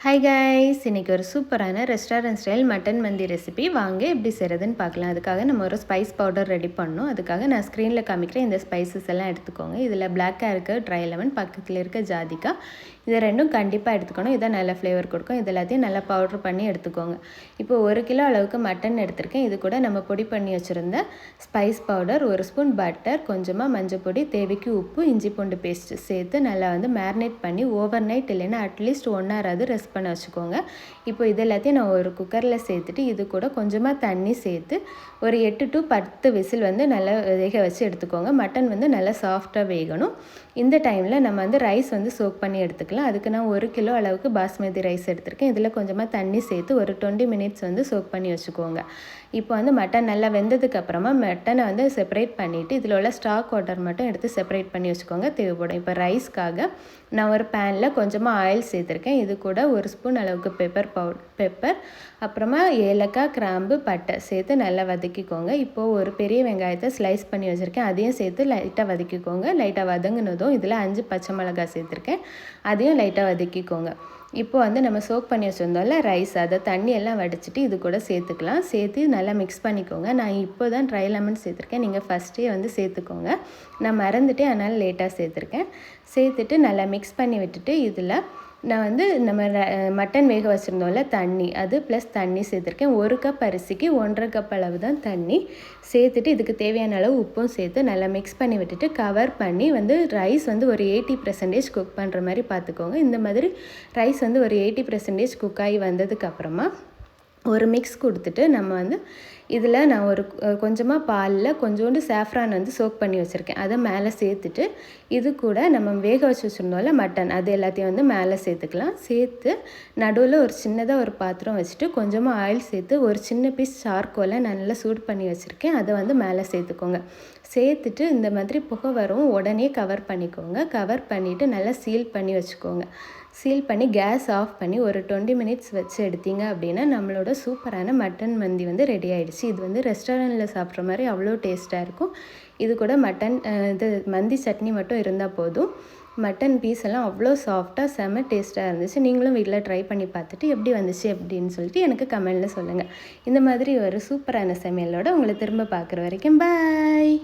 Hi guys, இன்றைக்கி ஒரு சூப்பரான ரெஸ்டாரண்ட் ஸ்டைல் மட்டன் மந்தி ரெசிபி வாங்க எப்படி செய்கிறதுன்னு பார்க்கலாம். அதுக்காக நம்ம ஒரு ஸ்பைஸ் பவுடர் ரெடி பண்ணணும். அதுக்காக நான் ஸ்க்ரீனில் காமிக்கிறேன். இந்த ஸ்பைசஸ் எல்லாம் எடுத்துக்கோங்க. இதில் பிளாக்காக இருக்க ட்ரை லெமன், பக்கத்தில் இருக்க ஜாதிக்காய், இதை ரெண்டும் கண்டிப்பாக எடுத்துக்கணும். இதான் நல்ல ஃப்ளேவர் கொடுக்கும். இது எல்லாத்தையும் நல்லா பவுட்ரு பண்ணி எடுத்துக்கோங்க. இப்போ 1 கிலோ அளவுக்கு மட்டன் எடுத்திருக்கேன். இது கூட நம்ம பொடி பண்ணி வச்சுருந்த ஸ்பைஸ் பவுடர், 1 ஸ்பூன் பட்டர், கொஞ்சமாக மஞ்சள் பொடி, தேவைக்கு உப்பு, இஞ்சி பூண்டு பேஸ்ட்டு சேர்த்து நல்லா மேரினேட் பண்ணி ஓவர் நைட் இல்லைன்னா அட்லீஸ்ட் 1 ஹவராவது ரெஸ்ட் பண்ண வச்சுக்கோங்க. இப்போ இது எல்லாத்தையும் நான் ஒரு குக்கரில் சேர்த்துட்டு இது கூட கொஞ்சமாக தண்ணி சேர்த்து ஒரு 8 to 10 விசில் நல்லா வேக வச்சு எடுத்துக்கோங்க. மட்டன் நல்லா சாஃப்டாக வேகணும். இந்த டைமில் நம்ம ரைஸ் சோக் பண்ணி எடுத்துக்கலாம். அதுக்கு நான் 1 கிலோ அளவுக்கு பாஸ்மதி ரைஸ் எடுத்திருக்கேன். இதில் கொஞ்சமாக தண்ணி சேர்த்து ஒரு 20 மினிட்ஸ் சோக் பண்ணி வச்சுக்கோங்க. இப்போ மட்டன் நல்லா வெந்ததுக்கப்புறமா மட்டனை செப்பரேட் பண்ணிவிட்டு இதில் உள்ள ஸ்டாக் வாட்டர் மட்டும் எடுத்து செப்பரேட் பண்ணி வச்சுக்கோங்க தேவைப்படும். இப்போ ரைஸ்க்காக நான் ஒரு பேனில் கொஞ்சமாக ஆயில் சேர்த்துருக்கேன். இது கூட 1 ஸ்பூன் அளவுக்கு பெப்பர், அப்புறமா ஏலக்காய், கிராம்பு, பட்டை சேர்த்து நல்லா வதக்கிக்கோங்க. இப்போது ஒரு பெரிய வெங்காயத்தை ஸ்லைஸ் பண்ணி வச்சுருக்கேன். அதையும் சேர்த்து லைட்டாக வதக்கிக்கோங்க. லைட்டாக வதங்கினதும் இதில் 5 பச்சை மிளகாய் சேர்த்துருக்கேன். அதையும் லைட்டாக வதக்கிக்கோங்க. இப்போது நம்ம சோக் பண்ணி வச்சுருந்தோம்ல ரைஸ், அதை தண்ணியெல்லாம் வடிச்சிட்டு இது கூட சேர்த்துக்கலாம். சேர்த்து நல்லா மிக்ஸ் பண்ணிக்கோங்க. நான் இப்போ தான் ட்ரை லெமன் சேர்த்துருக்கேன். நீங்கள் ஃபஸ்ட்டே சேர்த்துக்கோங்க. நான் மறந்துட்டேன், அதனால் லேட்டாக சேர்த்துருக்கேன். சேர்த்துட்டு நல்லா மிக்ஸ் பண்ணி விட்டுட்டு இதில் நான் நம்ம மட்டன் வேக வச்சுருந்தோம்ல தண்ணி, அது ப்ளஸ் தண்ணி சேர்த்துருக்கேன். 1 கப் அரிசிக்கு 1.5 கப் அளவு தான் தண்ணி சேர்த்துட்டு இதுக்கு தேவையான அளவு உப்பும் சேர்த்து நல்லா மிக்ஸ் பண்ணி விட்டுட்டு கவர் பண்ணி ரைஸ் ஒரு 80% குக் பண்ணுற மாதிரி பார்த்துக்கோங்க. இந்த மாதிரி ரைஸ் ஒரு 80% குக் ஆகி வந்ததுக்கப்புறமா ஒரு மிக்ஸ் கொடுத்துட்டு நம்ம இதில் நான் ஒரு கொஞ்சமாக பாலில் கொஞ்சோண்டு சாஃப்ரான் சோக் பண்ணி வச்சுருக்கேன். அதை மேலே சேர்த்துட்டு இது கூட நம்ம வேக வச்சு வச்சுருந்தோம்ல மட்டன், அது எல்லாத்தையும் மேலே சேர்த்துக்கலாம். சேர்த்து நடுவில் ஒரு சின்னதாக ஒரு பாத்திரம் வச்சுட்டு கொஞ்சமாக ஆயில் சேர்த்து ஒரு சின்ன பீஸ் சார்கோலை நல்லா சூடு பண்ணி வச்சுருக்கேன். அதை மேலே சேர்த்துக்கோங்க. சேர்த்துட்டு இந்த மாதிரி புகை வரும் உடனே கவர் பண்ணிக்கோங்க. கவர் பண்ணிவிட்டு நல்லா சீல் பண்ணி வச்சுக்கோங்க. சீல் பண்ணி கேஸ் ஆஃப் பண்ணி ஒரு 20 மினிட்ஸ் வச்சு எடுத்தீங்க அப்படின்னா நம்மளோட சூப்பரான மட்டன் மந்தி ரெடி ஆகிடுச்சு. இது ரெஸ்டாரண்ட்டில் சாப்பிட்ற மாதிரி அவ்வளோ டேஸ்ட்டாக இருக்கும். இது கூட மட்டன் மந்தி சட்னி மட்டும் இருந்தால் போதும். மட்டன் பீஸ் எல்லாம் அவ்வளோ சாஃப்டாக செம்ம டேஸ்ட்டாக இருந்துச்சு. நீங்களும் வீட்டில் ட்ரை பண்ணி பார்த்துட்டு எப்படி வந்துச்சு அப்படின்னு சொல்லிட்டு எனக்கு கமெண்டில் சொல்லுங்கள். இந்த மாதிரி ஒரு சூப்பரான சமையலோடு உங்களை திரும்ப பார்க்குற வரைக்கும் பாய்.